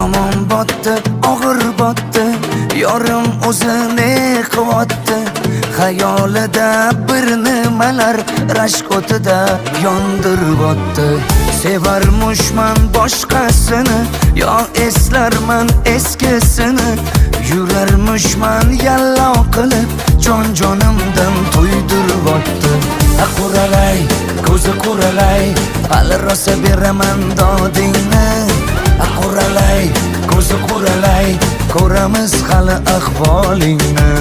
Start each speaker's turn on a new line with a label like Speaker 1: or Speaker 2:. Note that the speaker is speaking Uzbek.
Speaker 1: Yomon botdi, og'ir botdi, yorim o'zini qilyapti. Xayolida bir nimalar rashk o'tida yondiryapti. Sevarmushman boshqasini, yo eslarman eskisini. Yurarmushman yallo qilib, jon-jonimdan to'ydiryapti. Quralay, ko'zi quralay, hali rosa beraman dodingni. Quralay, ko'zi quralay, ko'ramiz hali ahvolingni.